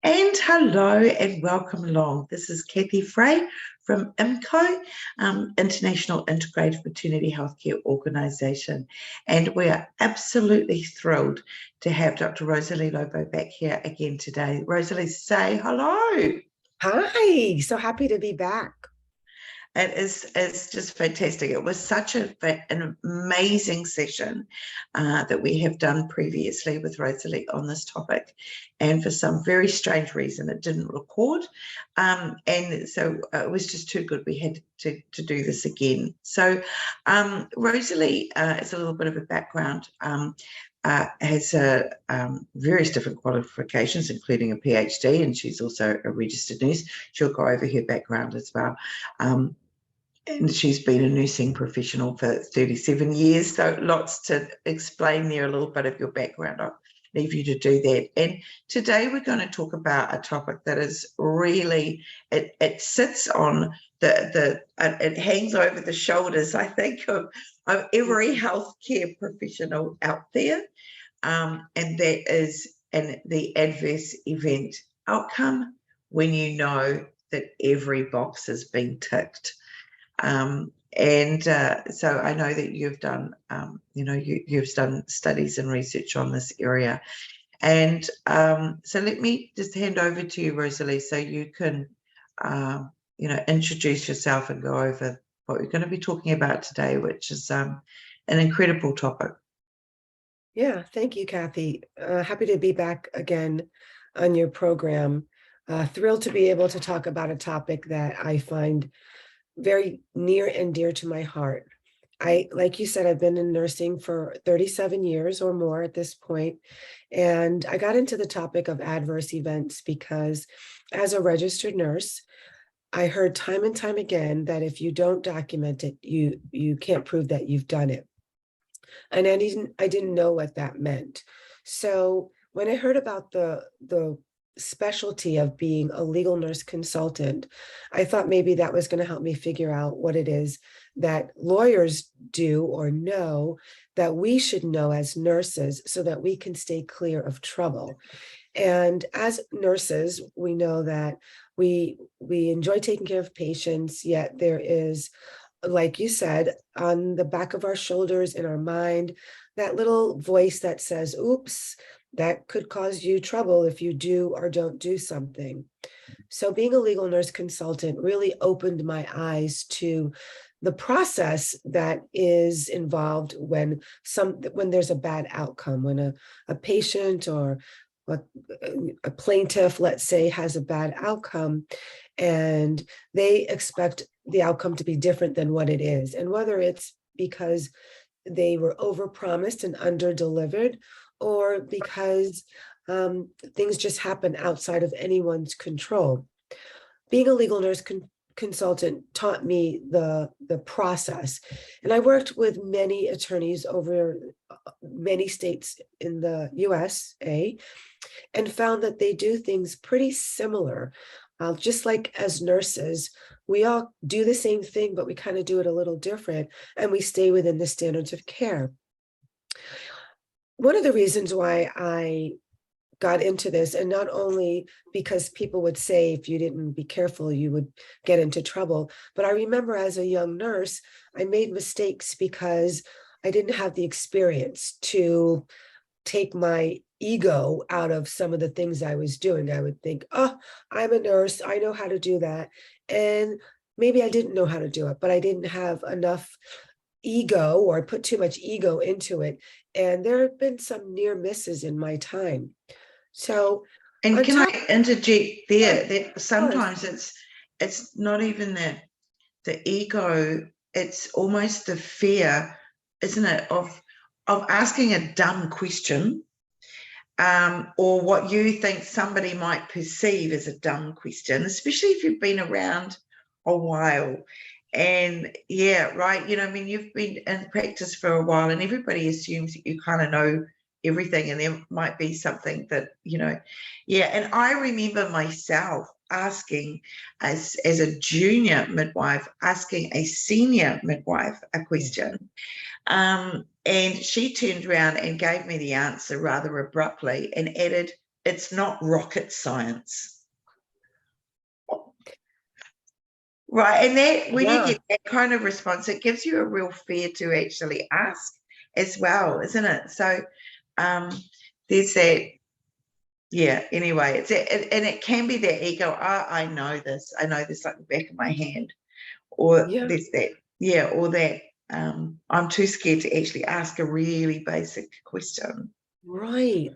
And hello and welcome along. This is Kathy Frey from IMCO, International Integrated Maternity Healthcare Organisation. And we are absolutely thrilled to have Dr. Rosalie Lobo back here again today. Rosalie, say hello. Hi, so happy to be back. It's just fantastic. It was such an amazing session that we have done previously with Rosalie on this topic. And for some very strange reason, it didn't record. And so it was just too good. We had to do this again. So Rosalie is a little bit of a background. Has various different qualifications, including a PhD, and she's also a registered nurse. She'll go over her background as well. And she's been a nursing professional for 37 years, so lots to explain there, a little bit of your background. I'll leave you to do that. And today we're going to talk about a topic that is really, it sits on it hangs over the shoulders, I think, of every healthcare professional out there, and that is the adverse event outcome when you know that every box has been ticked. So I know that you've done, you've done studies and research on this area. And so let me just hand over to you, Rosalie, so you can, introduce yourself and go over what we're going to be talking about today, which is an incredible topic. Yeah, thank you, Kathy. Happy to be back again on your program. Thrilled to be able to talk about a topic that I find very near and dear to my heart. Like you said, I've been in nursing for 37 years or more at this point, and I got into the topic of adverse events because as a registered nurse, I heard time and time again that if you don't document it, you can't prove that you've done it. And I didn't know what that meant. So when I heard about the specialty of being a legal nurse consultant, I thought maybe that was going to help me figure out what it is that lawyers do or know that we should know as nurses so that we can stay clear of trouble. And as nurses, we know that we enjoy taking care of patients, yet there is, like you said, on the back of our shoulders, in our mind, that little voice that says, oops, that could cause you trouble if you do or don't do something. So being a legal nurse consultant really opened my eyes to the process that is involved when there's a bad outcome, when a patient or a plaintiff, let's say, has a bad outcome and they expect the outcome to be different than what it is. And whether it's because they were overpromised and underdelivered, or because things just happen outside of anyone's control. Being a legal nurse consultant taught me the process. And I worked with many attorneys over many states in the USA and found that they do things pretty similar. Just like as nurses, we all do the same thing, but we kind of do it a little different, and we stay within the standards of care. One of the reasons why I got into this, and not only because people would say if you didn't be careful, you would get into trouble, but I remember as a young nurse, I made mistakes because I didn't have the experience to take my ego out of some of the things I was doing. I would think, oh, I'm a nurse, I know how to do that. And maybe I didn't know how to do it, but I didn't have enough ego, or I put too much ego into it. And there have been some near misses in my time. So, And can I interject there that sometimes it's not even the ego, it's almost the fear, isn't it, of asking a dumb question, or what you think somebody might perceive as a dumb question, especially if you've been around a while. And yeah, right, I mean, you've been in practice for a while and everybody assumes that you kind of know everything, and there might be something that, yeah. And I remember myself asking, as a junior midwife, asking a senior midwife a question. And she turned around and gave me the answer rather abruptly and added, it's not rocket science. Right, and that when you get that kind of response, it gives you a real fear to actually ask as well, isn't it? So there's that, yeah, anyway, and it can be that ego, I know this like the back of my hand, or there's that, or that I'm too scared to actually ask a really basic question. Right.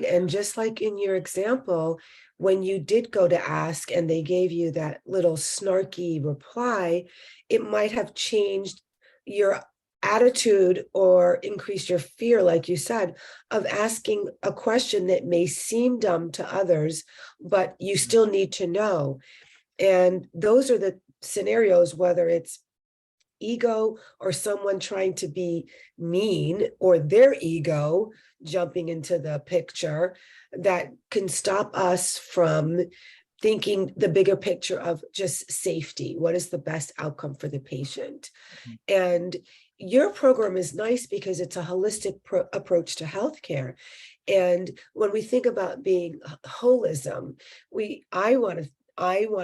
And just like in your example, when you did go to ask and they gave you that little snarky reply, it might have changed your attitude or increased your fear, like you said, of asking a question that may seem dumb to others, but you still need to know. And those are the scenarios, whether it's ego or someone trying to be mean or their ego jumping into the picture, that can stop us from thinking the bigger picture of just safety. What is the best outcome for the patient? And your program is nice because it's a holistic approach to healthcare. And when we think about being holism, I want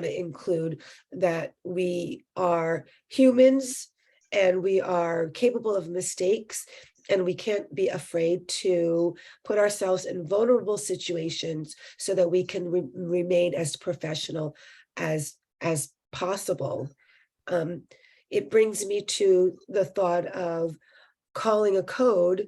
to include that we are humans and we are capable of mistakes, and we can't be afraid to put ourselves in vulnerable situations so that we can remain as professional as possible. It brings me to the thought of calling a code,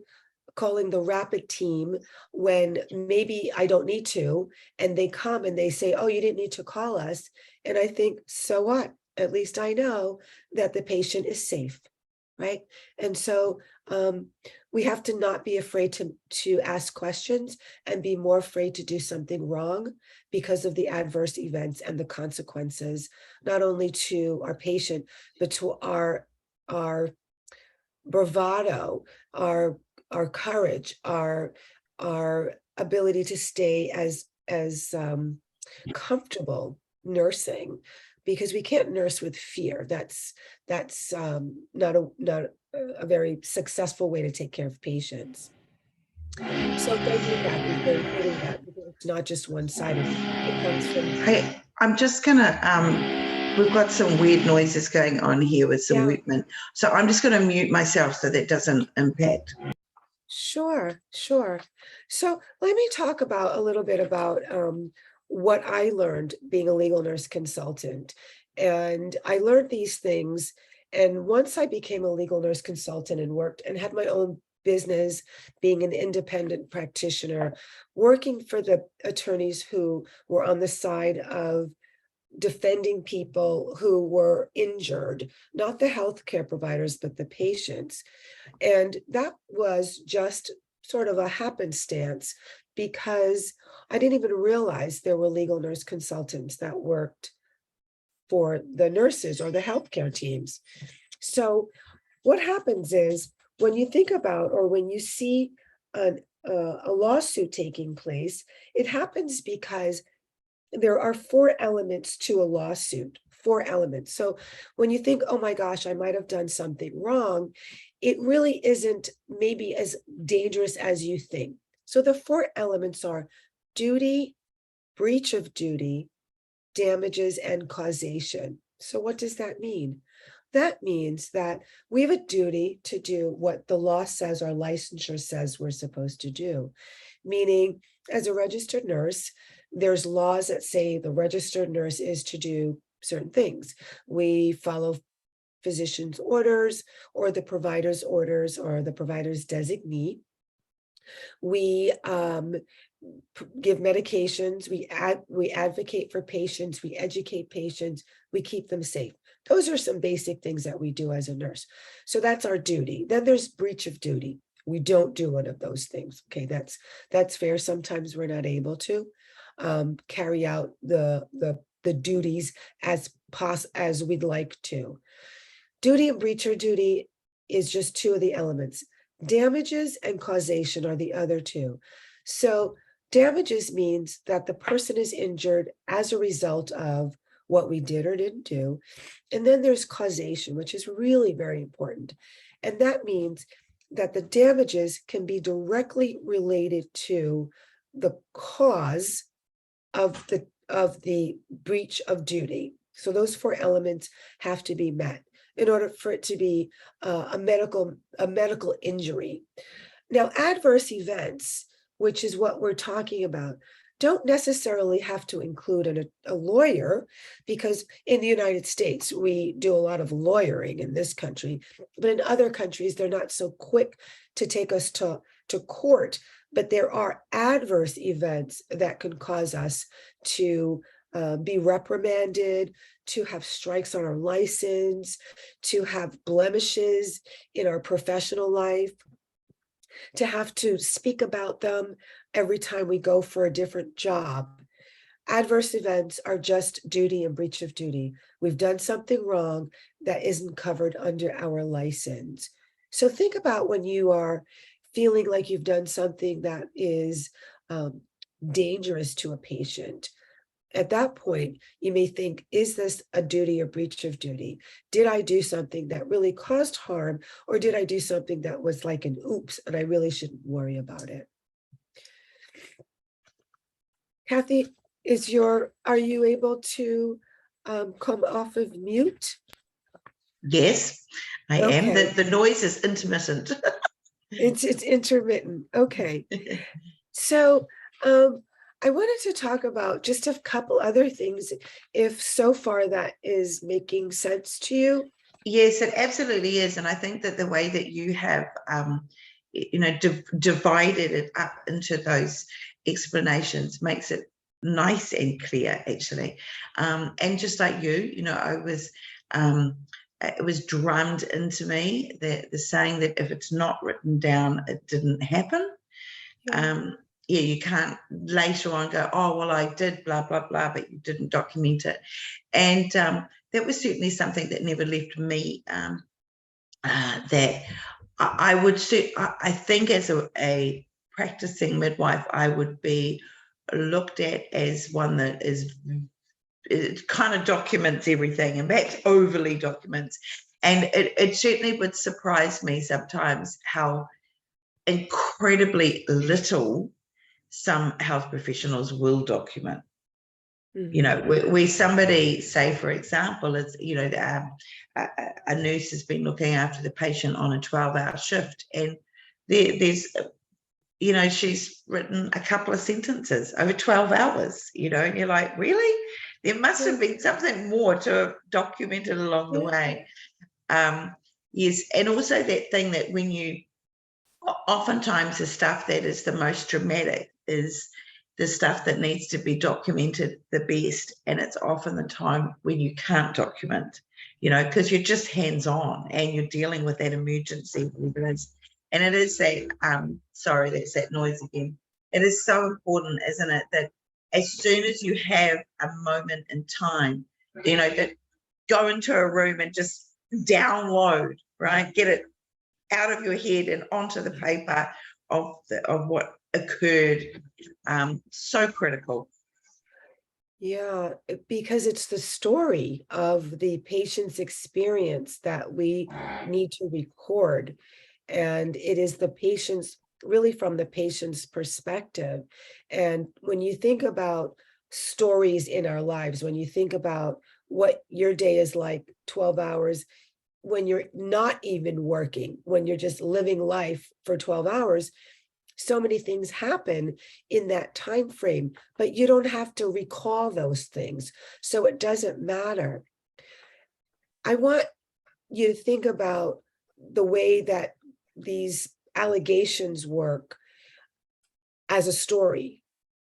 calling the rapid team when maybe I don't need to, and they come and they say, oh, you didn't need to call us. And I think, so what? At least I know that the patient is safe, right? And so we have to not be afraid to ask questions and be more afraid to do something wrong because of the adverse events and the consequences, not only to our patient, but to our bravado, our courage, our ability to stay as comfortable nursing, because we can't nurse with fear. That's not a very successful way to take care of patients. So thank you, Kathy, for including that, because it's not just one-sided. It comes from. Hey, I'm just gonna we've got some weird noises going on here with some movement, so I'm just going to mute myself so that doesn't impact. Sure. So let me talk about a little bit about what I learned being a legal nurse consultant. And I learned these things. And once I became a legal nurse consultant and worked and had my own business, being an independent practitioner, working for the attorneys who were on the side of defending people who were injured, not the healthcare providers, but the patients. And that was just sort of a happenstance, because I didn't even realize there were legal nurse consultants that worked for the nurses or the healthcare teams. So what happens is, when you think about, or when you see a lawsuit taking place, it happens because there are 4 elements to a lawsuit, 4 elements. So when you think, oh my gosh, I might have done something wrong, it really isn't maybe as dangerous as you think. So the 4 elements are duty, breach of duty, damages, and causation. So what does that mean? That means that we have a duty to do what the law says our licensure says we're supposed to do. Meaning, as a registered nurse, there's laws that say the registered nurse is to do certain things. We follow physician's orders or the provider's orders or the provider's designee. We give medications, we advocate for patients, we educate patients, we keep them safe. Those are some basic things that we do as a nurse. So that's our duty. Then there's breach of duty. We don't do one of those things. Okay, that's fair. Sometimes we're not able to carry out the duties as we'd like to. Duty and breach of duty is just 2 of the elements. Damages and causation are the other 2. So damages means that the person is injured as a result of what we did or didn't do. And then there's causation, which is really very important. And that means that the damages can be directly related to the cause of the breach of duty. So those 4 elements have to be met in order for it to be a medical injury. Now, adverse events, which is what we're talking about, don't necessarily have to include a lawyer, because in the United States, we do a lot of lawyering in this country, but in other countries, they're not so quick to take us to court. But there are adverse events that can cause us to be reprimanded, to have strikes on our license, to have blemishes in our professional life, to have to speak about them every time we go for a different job. Adverse events are just duty and breach of duty. We've done something wrong that isn't covered under our license. So think about when you are feeling like you've done something that is dangerous to a patient. At that point, you may think, is this a duty or breach of duty? Did I do something that really caused harm, or did I do something that was like an oops, and I really shouldn't worry about it? Kathy, are you able to come off of mute? Yes, I am. Okay. The noise is intermittent. It's intermittent. Okay. So I wanted to talk about just a couple other things, if so far that is making sense to you. Yes, it absolutely is. And I think that the way that you have, divided it up into those explanations makes it nice and clear, actually. And just like you, it was drummed into me, the saying that if it's not written down, it didn't happen. You can't later on go, oh, well, I did blah, blah, blah, but you didn't document it. And that was certainly something that never left me, that I would say, I think as a practicing midwife, I would be looked at as one that it kind of documents everything, and perhaps overly documents. And it certainly would surprise me sometimes how incredibly little some health professionals will document. Where somebody, say, for example, is, a nurse has been looking after the patient on a 12-hour shift, and there's, she's written a couple of sentences over 12 hours, and you're like, really? There must have been something more to have documented along the way. Yes, and also that thing that oftentimes the stuff that is the most dramatic is the stuff that needs to be documented the best, and it's often the time when you can't document, because you're just hands-on and you're dealing with that emergency, whatever it is. And it is that, sorry, that's that noise again. It is so important, isn't it, that as soon as you have a moment in time, that go into a room and just download, right? Get it out of your head and onto the paper of what occurred. So critical. Yeah, because it's the story of the patient's experience that we need to record. And it is the patient's, really from the patient's perspective. And when you think about stories in our lives, when you think about what your day is like, 12 hours, when you're not even working, when you're just living life for 12 hours, so many things happen in that time frame, but you don't have to recall those things. So it doesn't matter. I want you to think about the way that these allegations work as a story.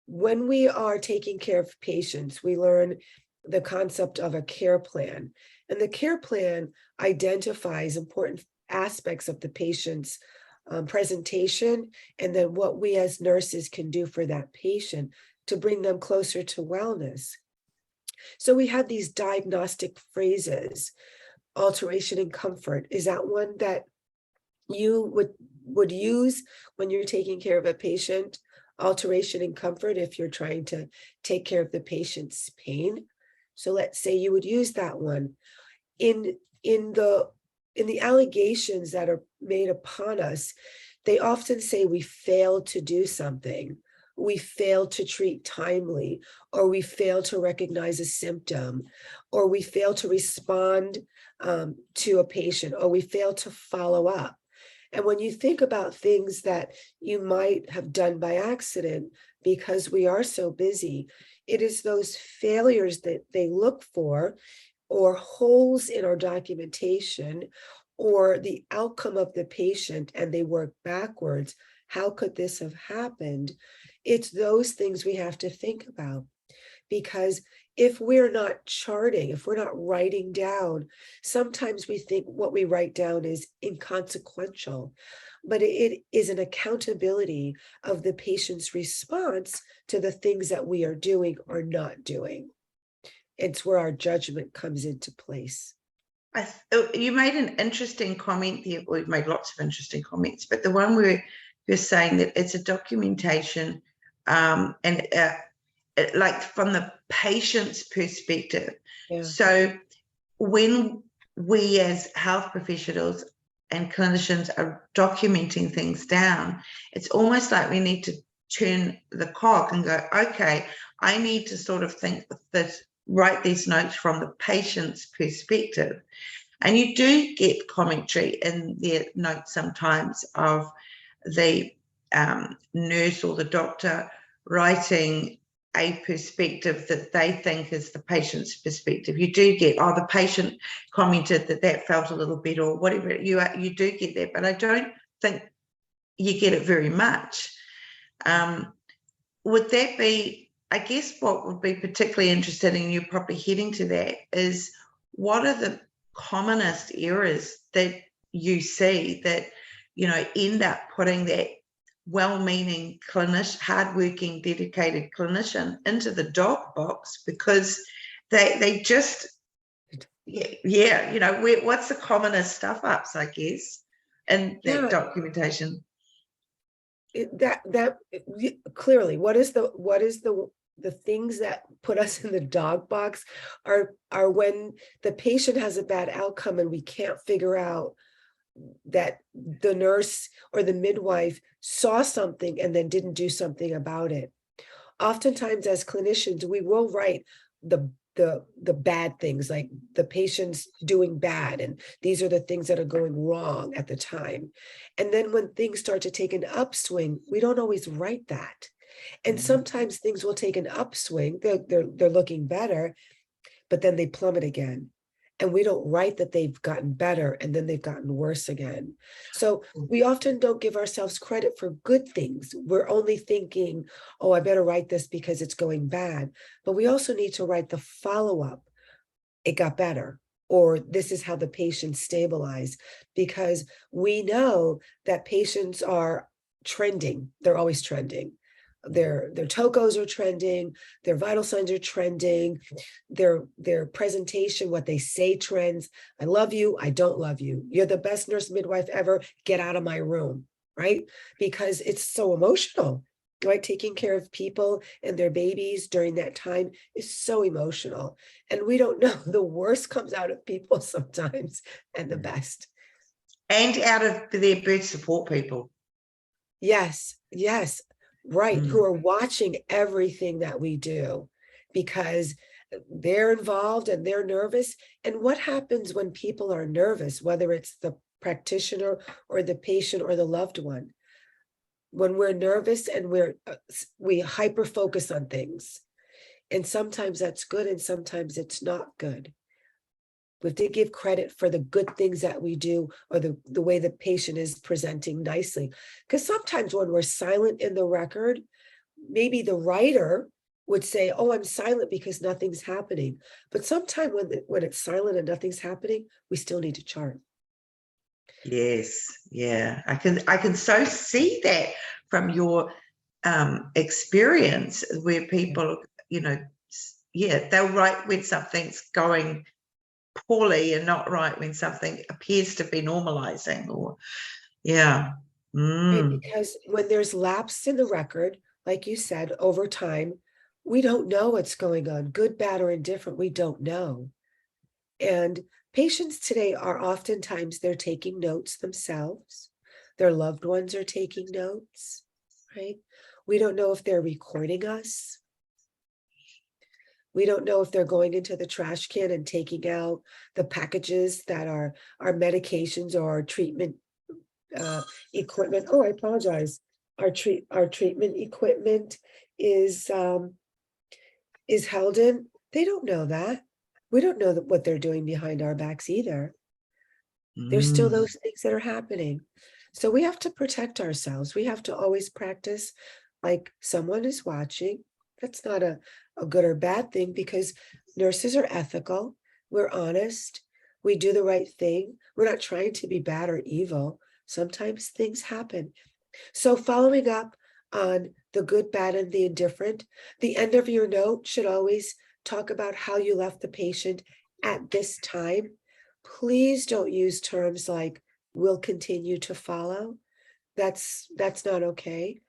When we are taking care of patients, we learn the concept of a care plan. And the care plan identifies important aspects of the patient's presentation, and then what we as nurses can do for that patient to bring them closer to wellness. So we have these diagnostic phrases. Alteration in comfort, is that one that you would use when you're taking care of a patient? Alteration in comfort, if you're trying to take care of the patient's pain. So let's say you would use that one. In the allegations that are made upon us, they often say we failed to do something, we fail to treat timely, or we fail to recognize a symptom, or we fail to respond to a patient, or we fail to follow up. And when you think about things that you might have done by accident because we are so busy, it is those failures that they look for, or holes in our documentation, or the outcome of the patient, and they work backwards. How could this have happened? It's those things we have to think about, because if we're not charting, if we're not writing down, sometimes we think what we write down is inconsequential, but it is an accountability of the patient's response to the things that we are doing or not doing. It's where our judgment comes into place. You made an interesting comment there. We've made lots of interesting comments, but the one where you're saying that it's a documentation, and like from the patient's perspective. Yeah. So when we as health professionals and clinicians are documenting things down, it's almost like we need to turn the cog and go, okay, I need to sort of think this, write these notes from the patient's perspective. And you do get commentary in their notes sometimes of the nurse or the doctor writing a perspective that they think is the patient's perspective. You do get, oh, the patient commented that felt a little better, or whatever. You do get that, but I don't think you get it very much. Would that be, I guess what would be particularly interesting, and you're probably heading to that, is what are the commonest errors that you see that, end up putting that well-meaning clinician, hardworking, dedicated clinician into the dog box because they just, what's the commonest stuff ups, I guess, in that documentation? Clearly, what is the things that put us in the dog box are when the patient has a bad outcome and we can't figure out that the nurse or the midwife saw something and then didn't do something about it. Oftentimes as clinicians, we will write the bad things, like the patient's doing bad, and these are the things that are going wrong at the time. And then when things start to take an upswing, we don't always write that. And sometimes things will take an upswing, they're looking better, but then they plummet again. And we don't write that they've gotten better and then they've gotten worse again. So we often don't give ourselves credit for good things. We're only thinking, oh, I better write this because it's going bad. But we also need to write the follow-up. It got better, or this is how the patient stabilized, because we know that patients are trending. They're always trending. Their tocos are trending, their vital signs are trending, their presentation, what they say trends. I love you, I don't love you. You're the best nurse midwife ever, get out of my room, right? Because it's so emotional, right? Taking care of people and their babies during that time is so emotional. And we don't know, the worst comes out of people sometimes and the best. And out of their birth support people. Yes, yes. Right, who are watching everything that we do because they're involved and they're nervous. And what happens when people are nervous, whether it's the practitioner or the patient or the loved one? When we're nervous and we hyper focus on things, and sometimes that's good and sometimes it's not good. We have to give credit for the good things that we do, or the way the patient is presenting nicely. Because sometimes when we're silent in the record, maybe the writer would say, oh, I'm silent because nothing's happening. But sometimes when it's silent and nothing's happening, we still need to chart. Yes, yeah. I can so see that from your experience, where people, they'll write when something's going poorly and not right when something appears to be normalizing, or Right, because when there's lapse in the record, like you said, over time, we don't know what's going on, good, bad, or indifferent. We don't know. And patients today are oftentimes, they're taking notes themselves. Their loved ones are taking notes. right? We don't know if they're recording us. We don't know if they're going into the trash can and taking out the packages that are our medications or our treatment equipment. Oh, I apologize. Our treatment equipment is held in. They don't know that. We don't know what they're doing behind our backs either. There's still those things that are happening. So we have to protect ourselves. We have to always practice like someone is watching. That's not a good or bad thing, because nurses are ethical. We're honest. We do the right thing. We're not trying to be bad or evil. Sometimes things happen. So following up on the good, bad, and the indifferent, the end of your note should always talk about how you left the patient at this time. Please don't use terms like "will continue to follow." That's not okay.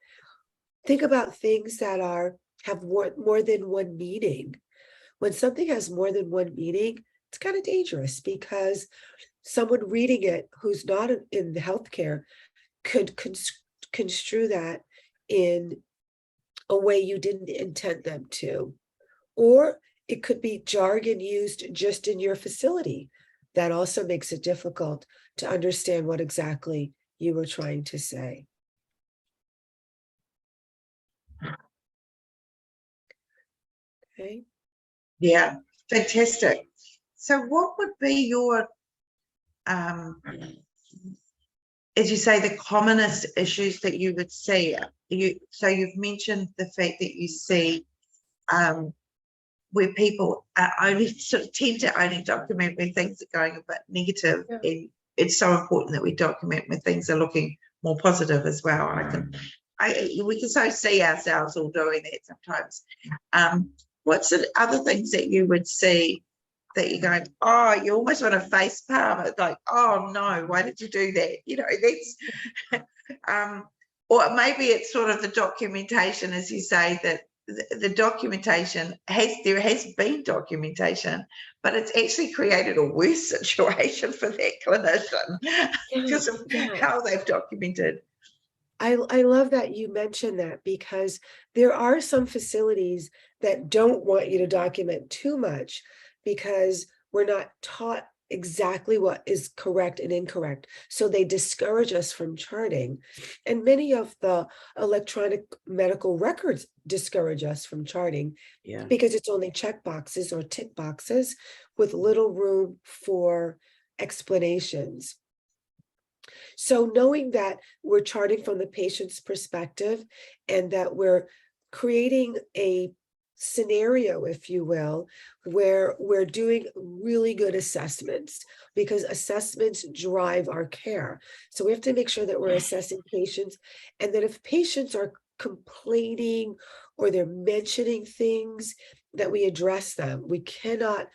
Think about things that have more than one meaning. When something has more than one meaning, it's kind of dangerous, because someone reading it who's not in the healthcare could construe that in a way you didn't intend them to. Or it could be jargon used just in your facility. That also makes it difficult to understand what exactly you were trying to say. Okay. Yeah, fantastic. So what would be your, as you say, the commonest issues that you would see? So you've mentioned the fact that you see where people only sort of tend to only document when things are going a bit negative, and it's so important that we document when things are looking more positive as well. We can so see ourselves all doing that sometimes. What's the other things that you would see that you're going, oh, you almost want to face palm? It's like, oh no, why did you do that? You know, that's or maybe it's sort of the documentation, as you say, that the documentation there has been documentation, but it's actually created a worse situation for that clinician because of how they've documented. I love that you mentioned that, because there are some facilities that don't want you to document too much, because we're not taught exactly what is correct and incorrect. So they discourage us from charting. And many of the electronic medical records discourage us from charting, because it's only check boxes or tick boxes with little room for explanations. So knowing that we're charting from the patient's perspective, and that we're creating a scenario, if you will, where we're doing really good assessments, because assessments drive our care. So we have to make sure that we're assessing patients, and that if patients are complaining or they're mentioning things, that we address them. We cannot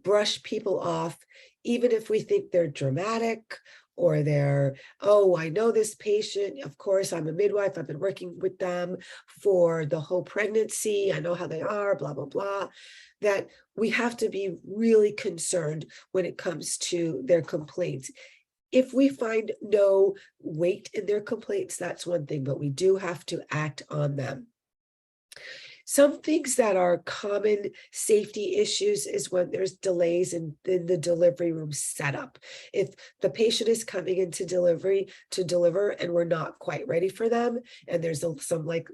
brush people off, even if we think they're dramatic, or they're, oh, I know this patient. Of course, I'm a midwife. I've been working with them for the whole pregnancy. I know how they are, blah, blah, blah. That we have to be really concerned when it comes to their complaints. If we find no weight in their complaints, that's one thing, but we do have to act on them. Some things that are common safety issues is when there's delays in the delivery room setup. If the patient is coming into delivery to deliver and we're not quite ready for them, and there's some like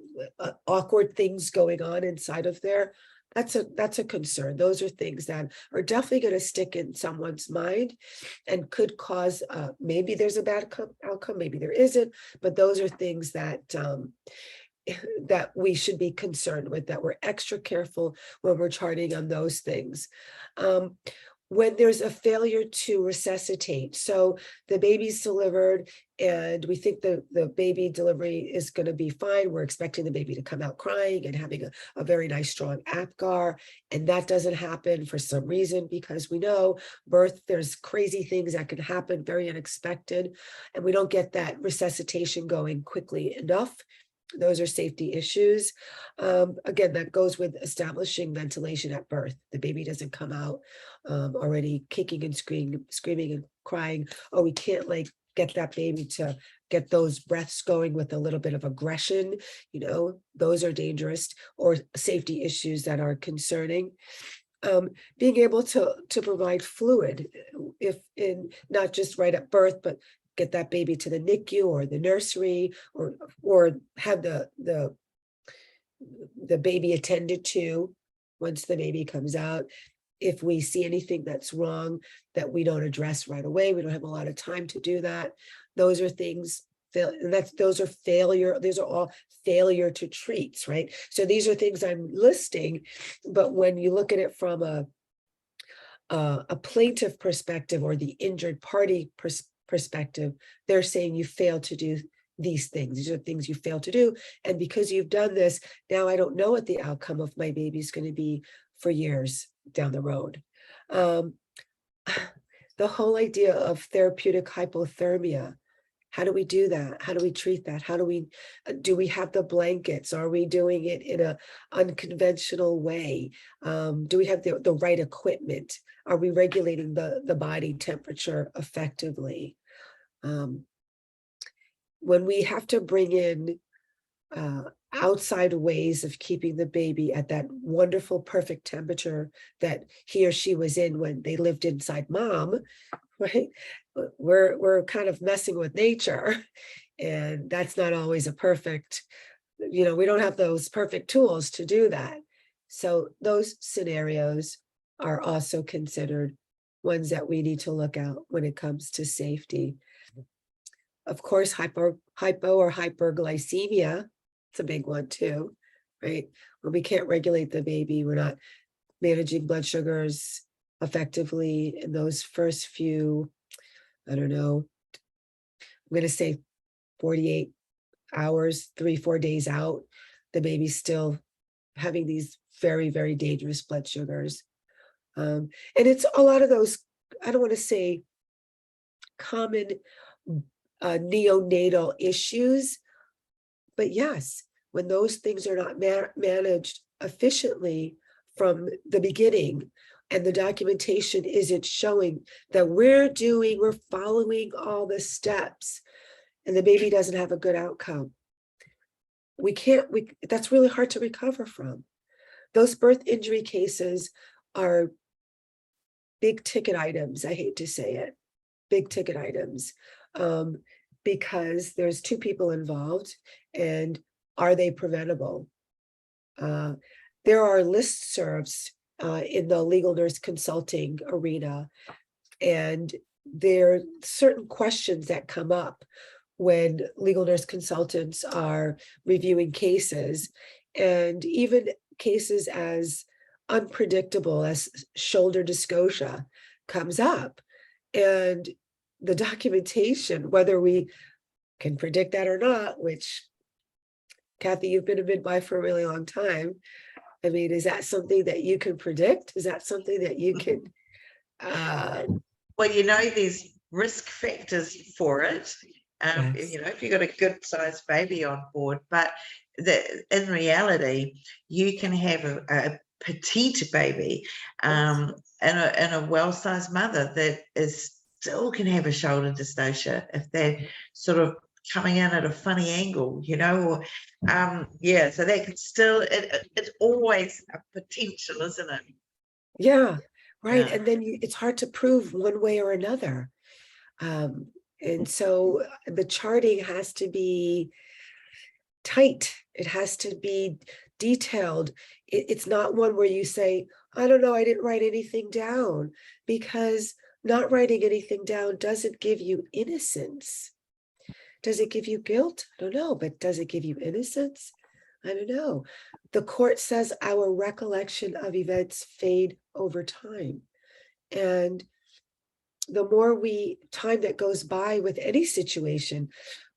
awkward things going on inside of there, that's a concern. Those are things that are definitely going to stick in someone's mind and could cause, maybe there's a bad outcome, maybe there isn't, but those are things that that we should be concerned with, that we're extra careful when we're charting on those things. When there's a failure to resuscitate, so the baby's delivered and we think the baby delivery is going to be fine. We're expecting the baby to come out crying and having a very nice, strong APGAR, and that doesn't happen for some reason, because we know birth, there's crazy things that can happen, very unexpected, and we don't get that resuscitation going quickly enough. Those are safety issues. Again, that goes with establishing ventilation at birth. The baby doesn't come out already kicking and screaming and crying. Oh, we can't like get that baby to get those breaths going with a little bit of aggression, those are dangerous, or safety issues that are concerning. Being able to provide fluid, if in not just right at birth, but get that baby to the NICU or the nursery, or have the baby attended to once the baby comes out. If we see anything that's wrong that we don't address right away, we don't have a lot of time to do that. Those are things those are failure. These are all failure to treats, right? So these are things I'm listing, but when you look at it from a plaintiff perspective or the injured party perspective, they're saying you failed to do these things. These are things you failed to do. And because you've done this, now I don't know what the outcome of my baby is going to be for years down the road. The whole idea of therapeutic hypothermia, how do we do that? How do we treat that? How do we have the blankets? Are we doing it in an unconventional way? Do we have the right equipment? Are we regulating the body temperature effectively? When we have to bring in outside ways of keeping the baby at that wonderful, perfect temperature that he or she was in when they lived inside mom, right? We're kind of messing with nature, and that's not always a perfect, we don't have those perfect tools to do that. So those scenarios are also considered ones that we need to look at when it comes to safety. Of course, hypo or hyperglycemia, it's a big one too, right? When we can't regulate the baby, we're not managing blood sugars effectively in those first few, I don't know, I'm going to say 48 hours, 3-4 days out, the baby's still having these very, very dangerous blood sugars. And it's a lot of those, I don't want to say common neonatal issues, but yes, when those things are not managed efficiently from the beginning, and the documentation isn't showing that we're following all the steps, and the baby doesn't have a good outcome, that's really hard to recover from. Those birth injury cases are big ticket items. I hate to say it, big ticket items, because there's two people involved, and are they preventable? There are listservs in the legal nurse consulting arena, and there are certain questions that come up when legal nurse consultants are reviewing cases, and even cases as unpredictable as shoulder dystocia comes up, and the documentation, whether we can predict that or not, which, Kathy, you've been a midwife for a really long time. I mean, is that something that you can predict? Is that something that you can? Well, there's risk factors for it. Yes. If you've got a good sized baby on board, but in reality, you can have a petite baby and a well-sized mother that still can have a shoulder dystocia if they're sort of coming in at a funny angle, or so they can still, it's always a potential, isn't it? Yeah, right. Yeah. And then it's hard to prove one way or another. And so the charting has to be tight. It has to be detailed. It's not one where you say, I don't know, I didn't write anything down, because not writing anything down doesn't give you innocence. Does it give you guilt? I don't know, but does it give you innocence? I don't know. The court says our recollection of events fade over time. And the more time that goes by with any situation,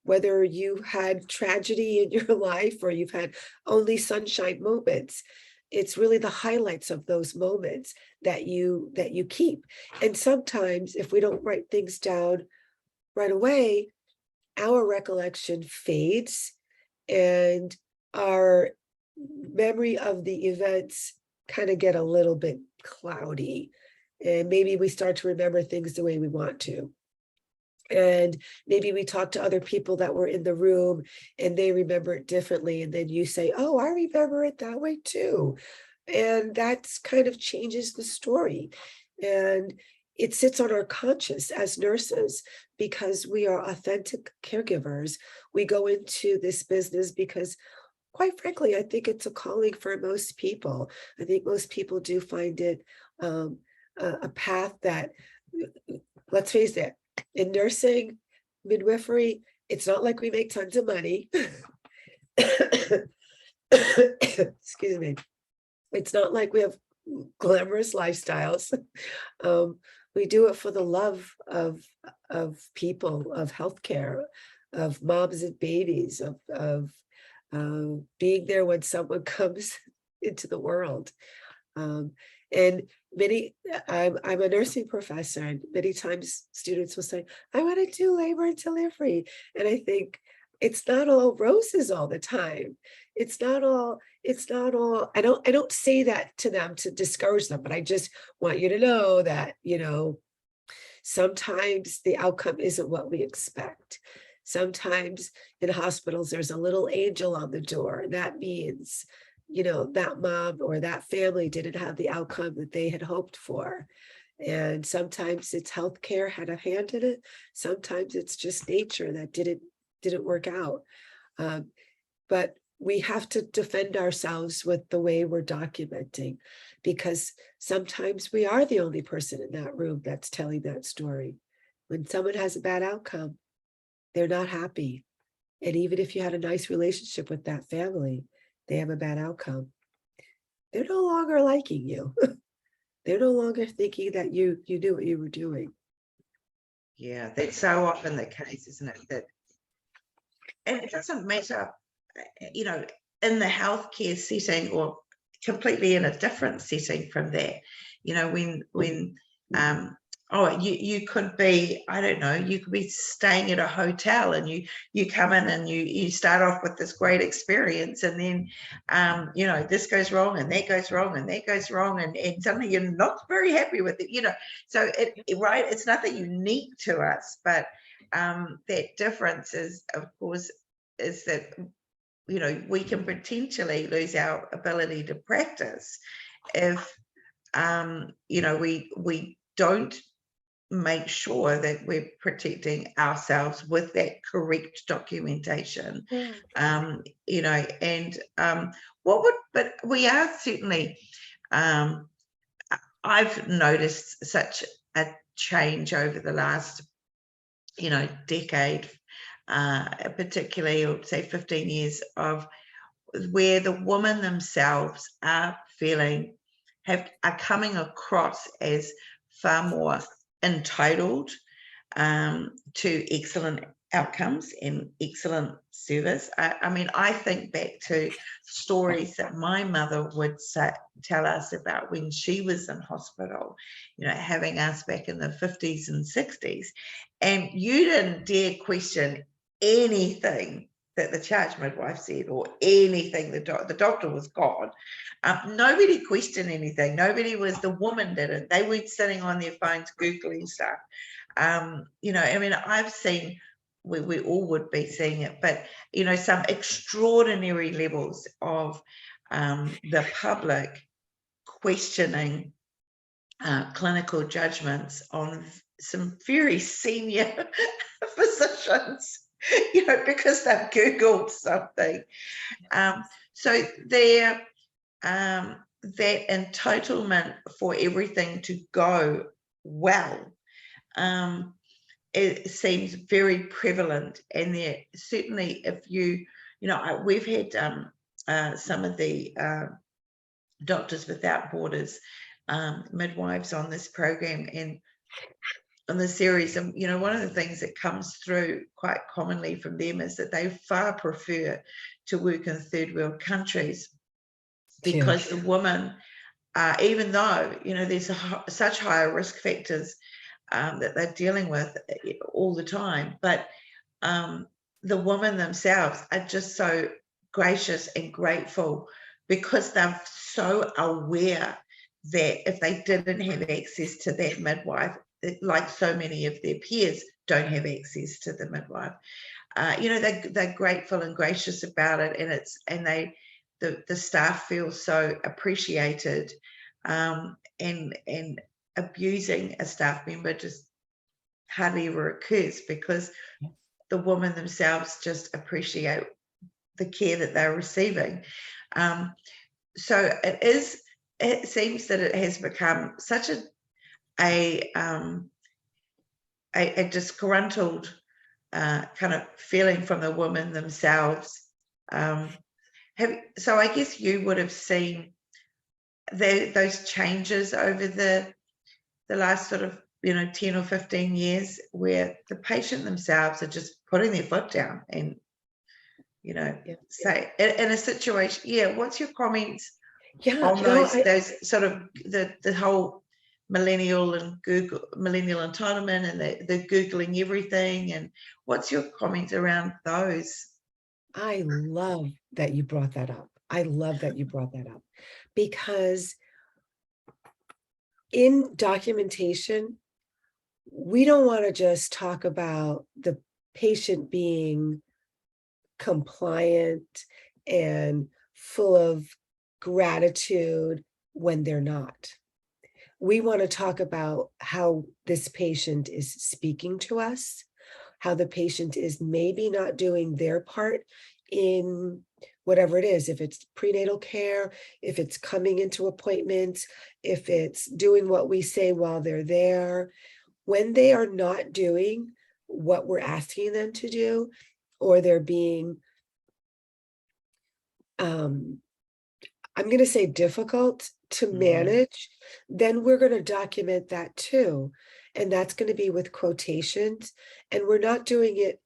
whether you had tragedy in your life or you've had only sunshine moments, it's really the highlights of those moments that you keep. And sometimes if we don't write things down right away, our recollection fades and our memory of the events kind of get a little bit cloudy, and maybe we start to remember things the way we want to. And maybe we talk to other people that were in the room and they remember it differently. And then you say, oh, I remember it that way too. And that's kind of changes the story. And it sits on our conscience as nurses because we are authentic caregivers. We go into this business because, quite frankly, I think it's a calling for most people. I think most people do find it a path that, let's face it, in nursing, midwifery, it's not like we make tons of money. Excuse me. It's not like we have glamorous lifestyles. We do it for the love of people, of healthcare, of moms and babies, of being there when someone comes into the world. And I'm a nursing professor, and many times students will say, I want to do labor and delivery. And I think it's not all roses all the time. It's not all, I don't say that to them to discourage them, but I just want you to know that, sometimes the outcome isn't what we expect. Sometimes in hospitals, there's a little angel on the door. That means, that mom or that family didn't have the outcome that they had hoped for. And sometimes it's healthcare had a hand in it. Sometimes it's just nature that didn't work out. But we have to defend ourselves with the way we're documenting, because sometimes we are the only person in that room that's telling that story. When someone has a bad outcome, they're not happy. And even if you had a nice relationship with that family, they have a bad outcome, they're no longer liking you. They're no longer thinking that you knew what you were doing. Yeah, that's so often the case, isn't it? And it doesn't matter, in the healthcare setting or completely in a different setting from that. When you could be, I don't know, you could be staying at a hotel and you come in and you start off with this great experience, and then this goes wrong and that goes wrong and that goes wrong, and suddenly you're not very happy with it. So it's nothing unique to us, but that difference is, of course, is that we can potentially lose our ability to practice if we don't make sure that we're protecting ourselves with that correct documentation. But we are certainly, I've noticed such a change over the last decade, particularly, or say 15 years, of where the women themselves are coming across as far more entitled to excellent outcomes and excellent service. I think back to stories that my mother would tell us about when she was in hospital, having us back in the 50s and 60s, and you didn't dare question anything that the charge midwife said, or anything the doctor was God. Nobody questioned anything. The woman didn't. They weren't sitting on their phones Googling stuff. I've seen, we all would be seeing it, but some extraordinary levels of the public questioning clinical judgments on some very senior physicians, because they've Googled something. So that entitlement for everything to go well, it seems very prevalent. And there certainly, if we've had some of the Doctors Without Borders midwives on this program and on the series, and one of the things that comes through quite commonly from them is that they far prefer to work in third world countries, because the woman, even though there's such higher risk factors that they're dealing with all the time, but the women themselves are just so gracious and grateful, because they're so aware that if they didn't have access to that midwife, like so many of their peers, don't have access to the midwife. You know, they're grateful and gracious about it, and the staff feel so appreciated, and abusing a staff member just hardly ever occurs, because the women themselves just appreciate the care that they're receiving. So it seems that it has become such a disgruntled kind of feeling from the women themselves. So I guess you would have seen those changes over the last sort of 10 or 15 years, where the patient themselves are just putting their foot down and say in a situation. What's your comments on those sort of the whole millennial entitlement and the Googling everything, and what's your comments around those? I love that you brought that up. I love that you brought that up, because in documentation, we don't want to just talk about the patient being compliant and full of gratitude when they're not. We want to talk about how this patient is speaking to us, how the patient is maybe not doing their part in whatever it is, if it's prenatal care, if it's coming into appointments, if it's doing what we say while they're there. When they are not doing what we're asking them to do, or they're being, I'm going to say difficult to manage, then we're going to document that too. And that's going to be with quotations. And we're not doing it,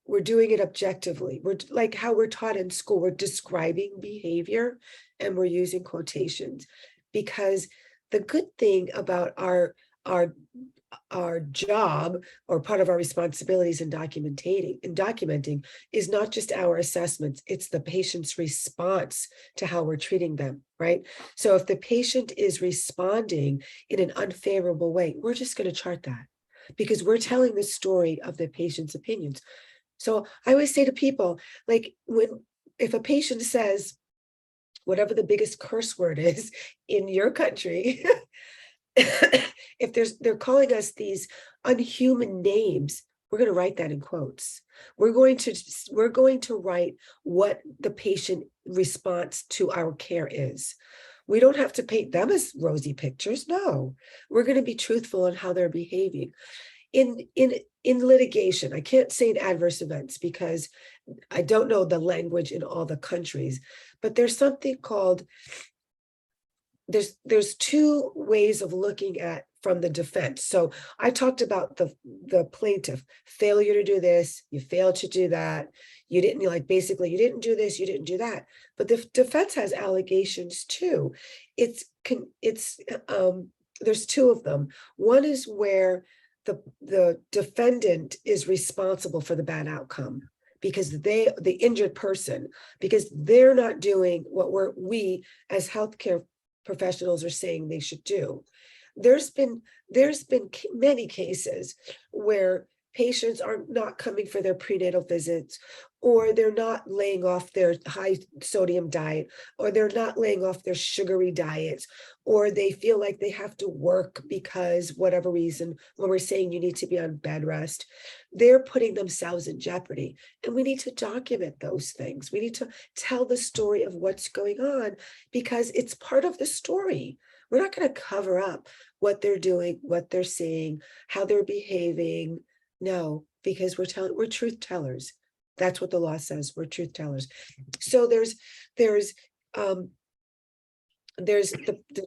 we're doing it objectively. We're like how we're taught in school, we're describing behavior and we're using quotations. Because the good thing about our job, or part of our responsibilities in documenting is not just our assessments, it's the patient's response to how we're treating them, right? So if the patient is responding in an unfavorable way, we're just going to chart that, because we're telling the story of the patient's opinions. So I always say to people, like, if a patient says whatever the biggest curse word is in your country, if they're calling us these unhuman names, we're going to write that in quotes. We're going to write what the patient response to our care is. We don't have to paint them as rosy pictures. No, we're going to be truthful in how they're behaving. In litigation, I can't say in adverse events because I don't know the language in all the countries, but there's something called, there's two ways of looking at from the defense. So I talked about the plaintiff, failure to do this, you failed to do that, you didn't, basically you didn't do this, you didn't do that. But the defense has allegations too. There's two of them. One is where the defendant is responsible for the bad outcome, because the injured person, because they're not doing what we as healthcare professionals are saying they should do. There's been many cases where patients are not coming for their prenatal visits, or they're not laying off their high sodium diet, or they're not laying off their sugary diets, or they feel like they have to work because whatever reason, when we're saying you need to be on bed rest, they're putting themselves in jeopardy. And we need to document those things. We need to tell the story of what's going on, because it's part of the story. We're not going to cover up what they're doing, what they're saying, how they're behaving. No, because we're truth tellers. That's what the law says. We're truth tellers. So there's the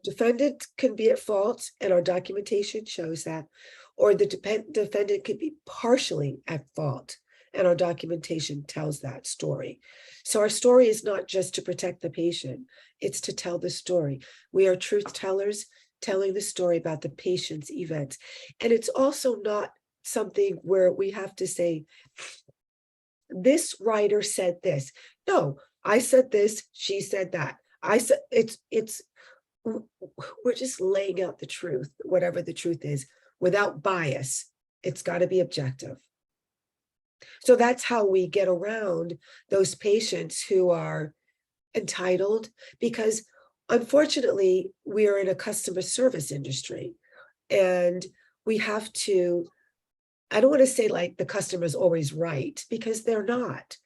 defendant can be at fault, and our documentation shows that, or the defendant could be partially at fault, and our documentation tells that story. So our story is not just to protect the patient, it's to tell the story. We are truth tellers telling the story about the patient's events. And it's also not something where we have to say, this writer said this. No, I said this, she said that. We're just laying out the truth, whatever the truth is, without bias. It's got to be objective. So that's how we get around those patients who are entitled, because unfortunately, we are in a customer service industry, and we have to, I don't want to say like the customer's always right, because they're not.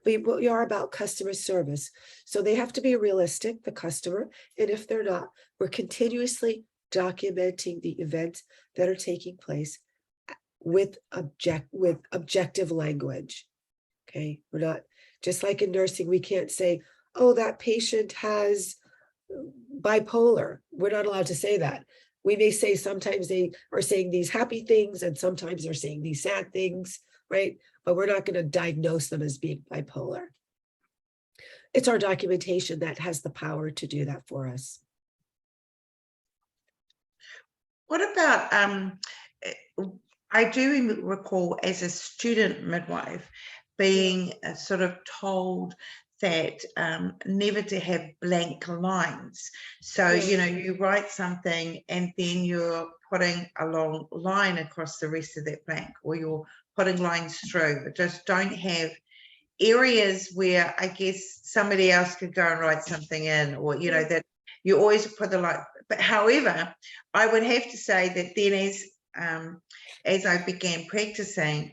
We are about customer service. So they have to be realistic, the customer. And if they're not, we're continuously documenting the events that are taking place with objective language. Okay, we're not, just like in nursing, we can't say, oh, that patient has bipolar. We're not allowed to say that. We may say sometimes they are saying these happy things and sometimes they're saying these sad things, right? But we're not going to diagnose them as being bipolar. It's our documentation that has the power to do that for us. What about, I do recall as a student midwife being sort of told that never to have blank lines. So, you know, you write something and then you're putting a long line across the rest of that blank, or you're putting lines through, but just don't have areas where I guess somebody else could go and write something in, or, you know, that you always put the line. But however, I would have to say that then as I began practicing,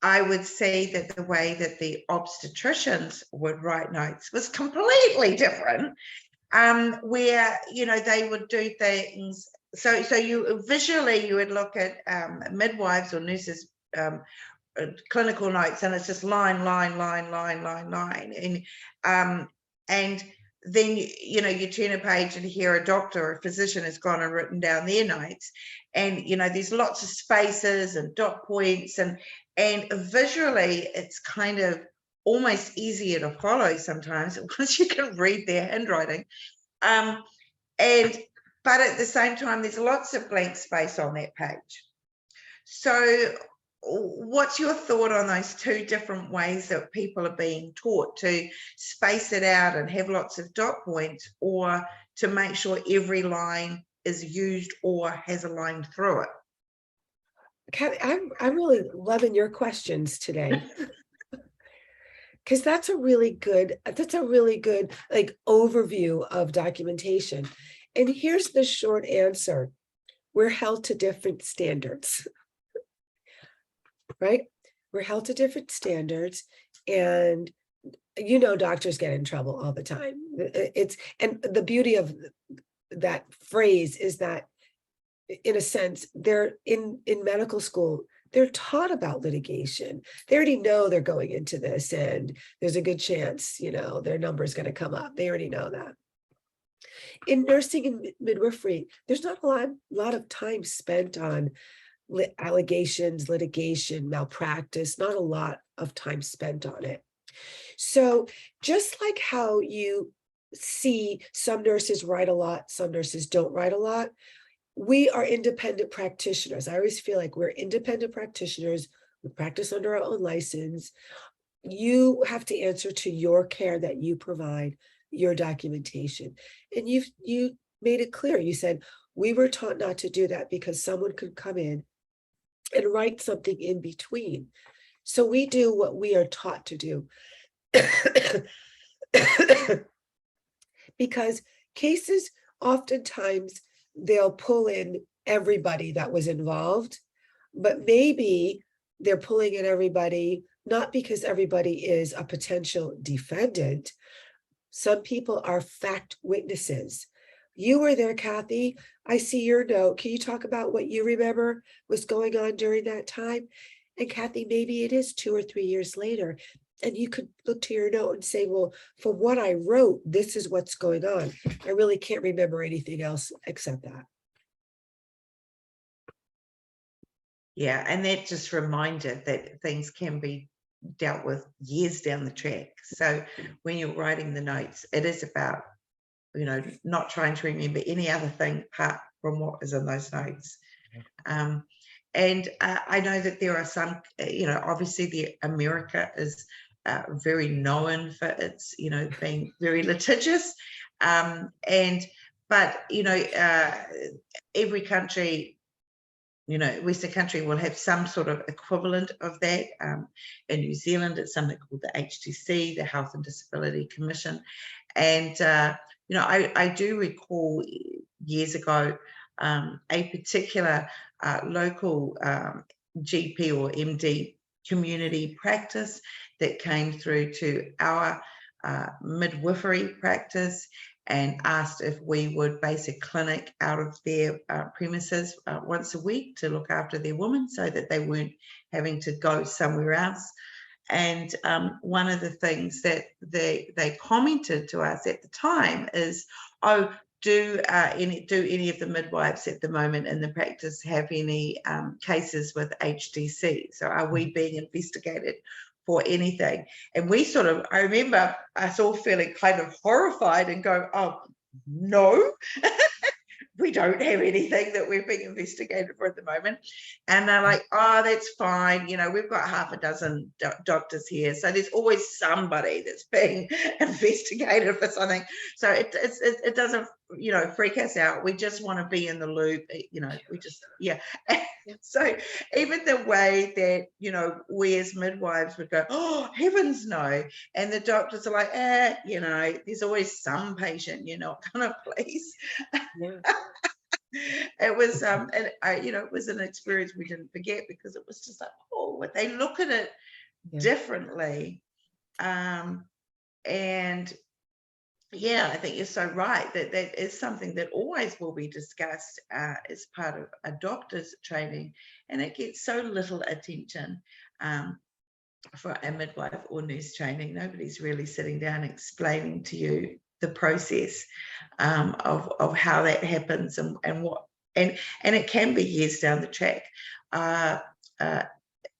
I would see that the way that the obstetricians would write notes was completely different, where, you know, they would do things. So you visually, you would look at midwives or nurses clinical notes, and it's just line, and then you know, you turn a page and hear a doctor or a physician has gone and written down their notes, and you know, there's lots of spaces and dot points, and visually it's kind of almost easier to follow sometimes once you can read their handwriting, but at the same time there's lots of blank space on that page. So what's your thought on those two different ways that people are being taught to space it out and have lots of dot points, or to make sure every line is used or has a line through it? Kathy, I'm really loving your questions today. Because that's a really good like overview of documentation. And here's the short answer. We're held to different standards. Right? We're held to different standards, and you know, doctors get in trouble all the time. And the beauty of that phrase is that, in a sense, they're in medical school, they're taught about litigation. They already know they're going into this, and there's a good chance, you know, their number is going to come up. They already know that. In nursing and midwifery, there's not a lot of time spent on allegations, litigation, malpractice, not a lot of time spent on it. So just like how you see some nurses write a lot, some nurses don't write a lot, we are independent practitioners. I always feel like we're independent practitioners. We practice under our own license. You have to answer to your care that you provide, your documentation. And you made it clear. You said, we were taught not to do that because someone could come in and write something in between. So we do what we are taught to do. Because cases, oftentimes, they'll pull in everybody that was involved, but maybe they're pulling in everybody, not because everybody is a potential defendant. Some people are fact witnesses. You were there, Kathy. I see your note. Can you talk about what you remember was going on during that time? And Kathy, maybe it is 2 or 3 years later, and you could look to your note and say, well, for what I wrote, this is what's going on. I really can't remember anything else except that. Yeah, and that just reminded that things can be dealt with years down the track. So when you're writing the notes, it is about, you know, not trying to remember any other thing apart from what is in those notes. And I know that there are some, you know, obviously America is very known for its, you know, being very litigious. But, you know, every country you know, Western country will have some sort of equivalent of that. In New Zealand, it's something called the HTC, the Health and Disability Commission. And, you know, I do recall years ago a particular local GP or MD community practice that came through to our midwifery practice and asked if we would base a clinic out of their premises once a week to look after their women so that they weren't having to go somewhere else. And one of the things that they commented to us at the time is, oh, do any of the midwives at the moment in the practice have any cases with HDC? So are we being investigated for anything? And we sort of, I remember us all feeling kind of horrified and go, oh, no. We don't have anything that we're being investigated for at the moment. And they're like, oh, that's fine. You know, we've got half a dozen doctors here. So there's always somebody that's being investigated for something. So it doesn't, you know, freak us out. We just want to be in the loop, you know, we just, yeah. So even the way that, you know, we as midwives would go, oh, heavens no. And the doctors are like, you know, there's always some patient you're not going to please. Yeah. It was and you know, it was an experience we didn't forget because it was just like, oh, they look at it differently. And yeah, I think you're so right that is something that always will be discussed as part of a doctor's training, and it gets so little attention for a midwife or nurse training. Nobody's really sitting down and explaining to you the process of how that happens and what, and it can be years down the track.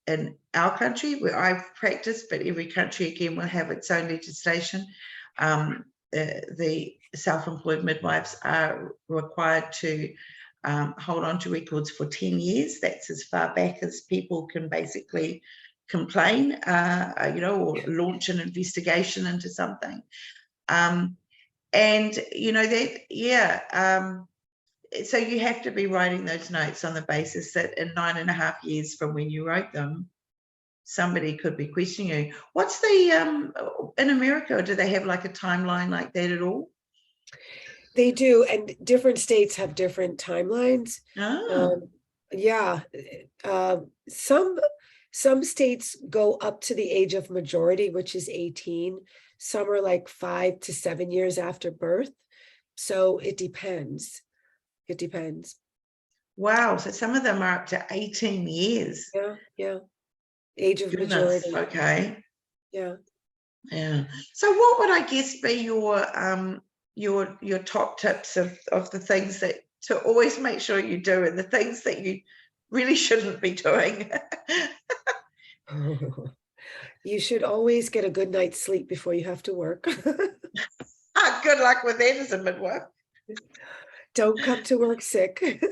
In our country where I've practiced, but every country again will have its own legislation. The self-employed midwives are required to hold on to records for 10 years. That's as far back as people can basically complain, you know, or launch an investigation into something. And you know that, yeah, so you have to be writing those notes on the basis that in 9.5 years from when you wrote them, somebody could be questioning you. What's the in America, do they have like a timeline like that at all? They do, and different states have different timelines. Yeah, some states go up to the age of majority, which is 18. Some are like 5 to 7 years after birth. So it depends. It depends. Wow. So some of them are up to 18 years. Yeah, yeah. Age of Goodness, majority. okay. Yeah. Yeah. So what would I guess be your top tips of the things that to always make sure you do and the things that you really shouldn't be doing? You should always get a good night's sleep before you have to work. Good luck with that as a midwife. Don't come to work sick.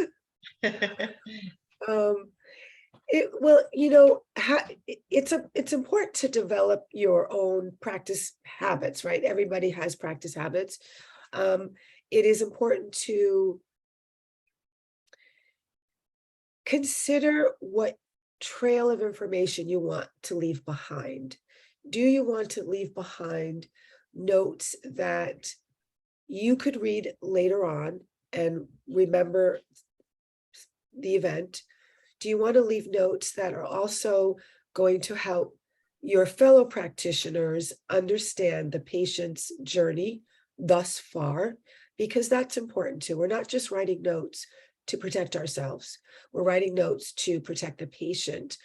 Well, you know, it's important to develop your own practice habits, right? Everybody has practice habits. It is important to consider what trail of information you want to leave behind. Do you want to leave behind notes that you could read later on and remember the event? Do you want to leave notes that are also going to help your fellow practitioners understand the patient's journey thus far? Because that's important too. We're not just writing notes to protect ourselves. We're writing notes to protect the patient.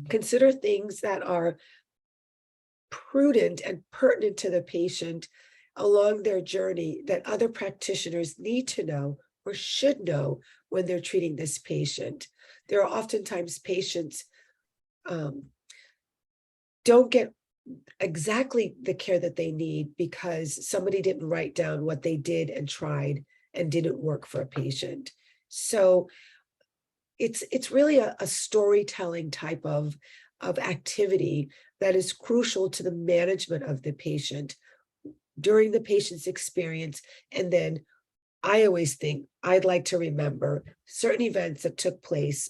Consider things that are prudent and pertinent to the patient along their journey that other practitioners need to know or should know when they're treating this patient. There are oftentimes patients don't get exactly the care that they need because somebody didn't write down what they did and tried and didn't work for a patient. So it's really a storytelling type of activity that is crucial to the management of the patient during the patient's experience, and then I always think I'd like to remember certain events that took place.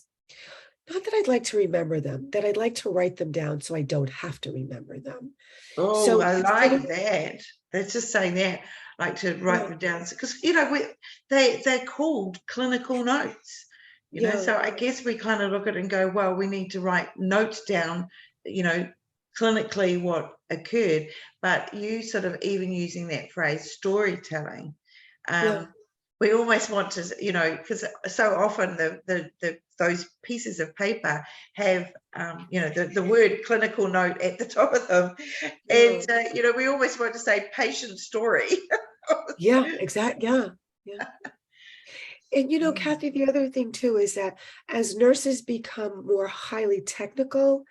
Not that I'd like to remember them, that I'd like to write them down so I don't have to remember them. Oh, So I instead like of, that. Let's just say that, like to write yeah, them down because they're called clinical notes. yeah, So I guess we kind of look at it and go, well, we need to write notes down, you know, clinically what occurred. But you sort of even using that phrase storytelling, yeah, we almost want to, because so often those pieces of paper have, the word clinical note at the top of them, yeah, and we almost want to say patient story. yeah, exactly. Yeah, yeah. And Mm, Kathy, the other thing too is that as nurses become more highly technical,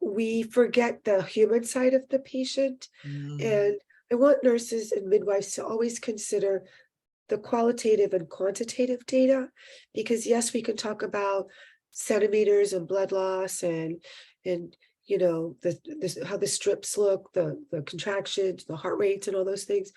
we forget the human side of the patient. mm, And I want nurses and midwives to always consider the qualitative and quantitative data, because yes, we can talk about centimeters and blood loss and how the strips look, the contractions, the heart rates, and all those things.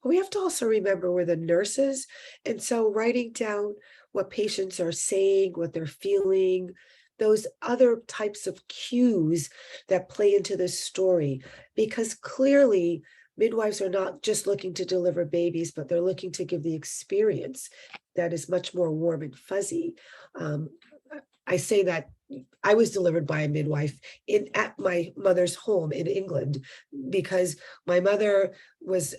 But we have to also remember we're the nurses, and so writing down what patients are saying, what they're feeling, those other types of cues that play into the story, because clearly midwives are not just looking to deliver babies, but they're looking to give the experience that is much more warm and fuzzy. Um, I say that I was delivered by a midwife at my mother's home in England, because my mother was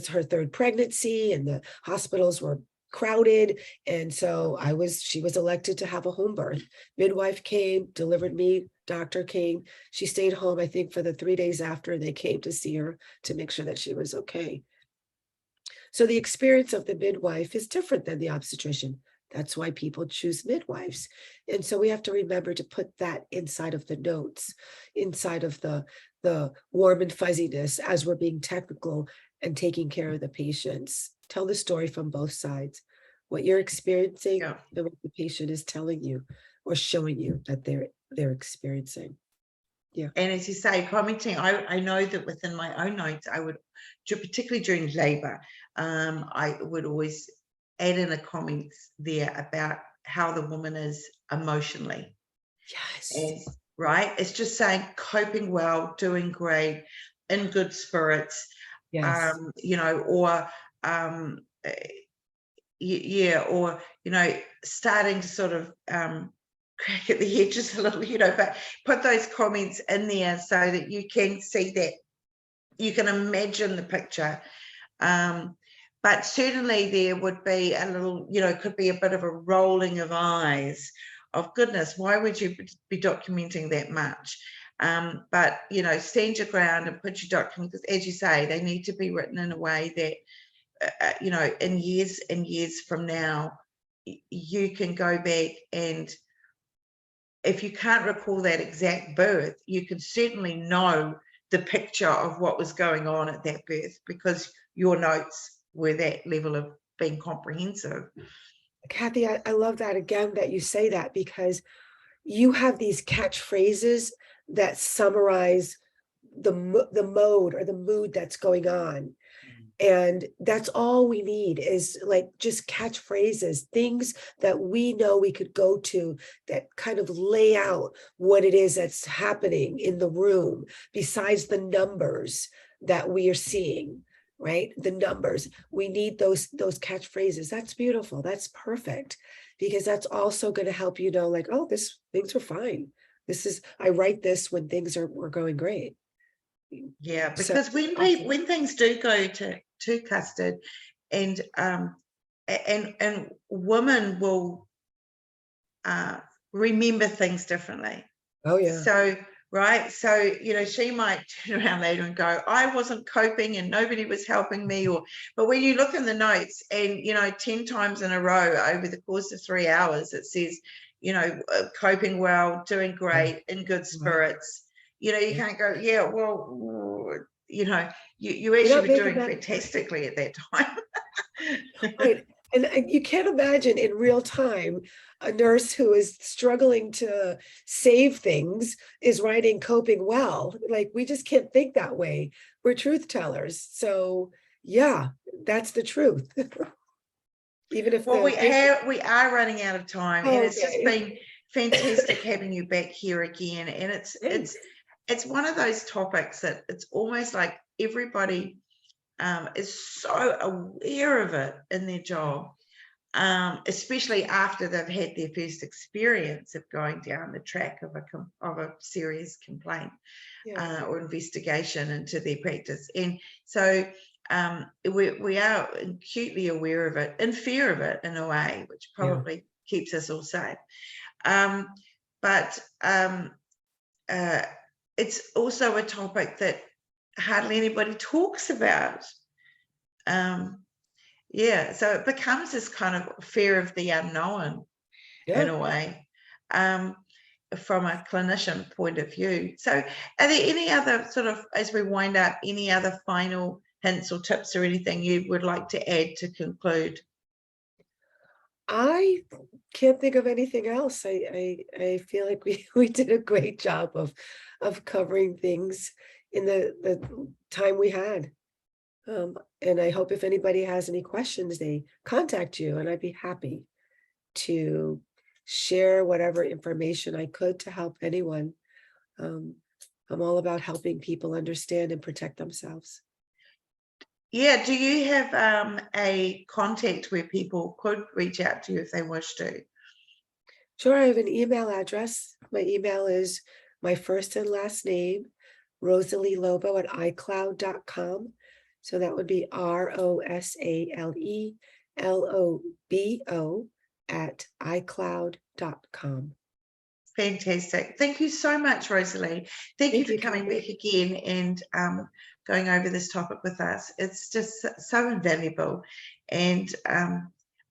her third pregnancy and the hospitals were crowded, and so she was elected to have a home birth. Midwife came, delivered me, doctor came. She stayed home, I think, for the 3 days after they came to see her to make sure that she was okay. So the experience of the midwife is different than the obstetrician. That's why people choose midwives. And so we have to remember to put that inside of the notes, inside of the warm and fuzziness as we're being technical and taking care of the patients. Tell the story from both sides, what you're experiencing yeah. and what the patient is telling you or showing you that they're experiencing. Yeah. And as you say, commenting, I know that within my own notes, I would, particularly during labour, I would always add in a comment there about how the woman is emotionally. Yes. And right, it's just saying coping well, doing great, in good spirits, Yes. or yeah, or starting to sort of crack at the edges a little, but put those comments in there so that you can see that, you can imagine the picture. But certainly there would be a little, could be a bit of a rolling of eyes of goodness, why would you be documenting that much? But stand your ground and put your documents, as you say, they need to be written in a way that in years and years from now, you can go back, and if you can't recall that exact birth, you can certainly know the picture of what was going on at that birth because your notes were that level of being comprehensive. Kathy, I love that again that you say that, because you have these catchphrases that summarize the mode or the mood that's going on. And that's all we need is like just catchphrases, things that we know we could go to that kind of lay out what it is that's happening in the room, besides the numbers that we are seeing, right? The numbers. We need those catchphrases. That's beautiful. That's perfect. Because that's also going to help you know, like, oh, things are fine. I write this when things were going great. Yeah, So because awesome. when things do go to custard, and women will remember things differently. Oh yeah. So, right. So, she might turn around later and go, I wasn't coping and nobody was helping me. But when you look in the notes and, 10 times in a row over the course of 3 hours, it says, coping well, doing Yeah. great, in good Right. spirits, you Yeah. can't go, yeah, well, you You're actually not were making doing that fantastically at that time. right. And you can't imagine in real time a nurse who is struggling to save things is writing coping well. Like we just can't think that way. We're truth tellers. So yeah, that's the truth. Even if Well, the we are running out of time, and it's just been fantastic having you back here again. And it's one of those topics that it's almost like everybody is so aware of it in their job, especially after they've had their first experience of going down the track of a serious complaint or investigation into their practice. And so we are acutely aware of it, in fear of it in a way, which probably keeps us all safe. But it's also a topic that hardly anybody talks about. So it becomes this kind of fear of the unknown in a way, from a clinician point of view. So are there any other sort of, as we wind up, any other final hints or tips or anything you would like to add to conclude? I can't think of anything else. I feel like we did a great job of covering things in the time we had. And I hope if anybody has any questions, they contact you, and I'd be happy to share whatever information I could to help anyone. I'm all about helping people understand and protect themselves. Yeah, do you have a contact where people could reach out to you if they wish to? Sure, I have an email address. My email is my first and last name, rosalielobo@icloud.com. So that would be ROSALELOBO@icloud.com. Fantastic. Thank you so much, Rosalie. Thank you for coming back again and going over this topic with us. It's just so invaluable. And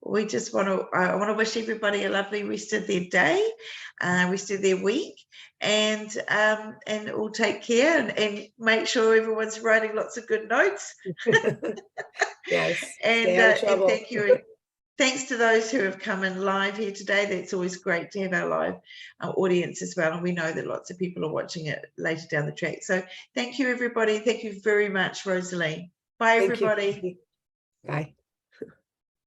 we just want to wish everybody a lovely rest of their day, rest of their week, and all take care and make sure everyone's writing lots of good notes. Yes. And thank you. Thanks to those who have come in live here today. That's always great to have our live audience as well. And we know that lots of people are watching it later down the track. So thank you, everybody. Thank you very much, Rosalie. Bye, everybody. Bye.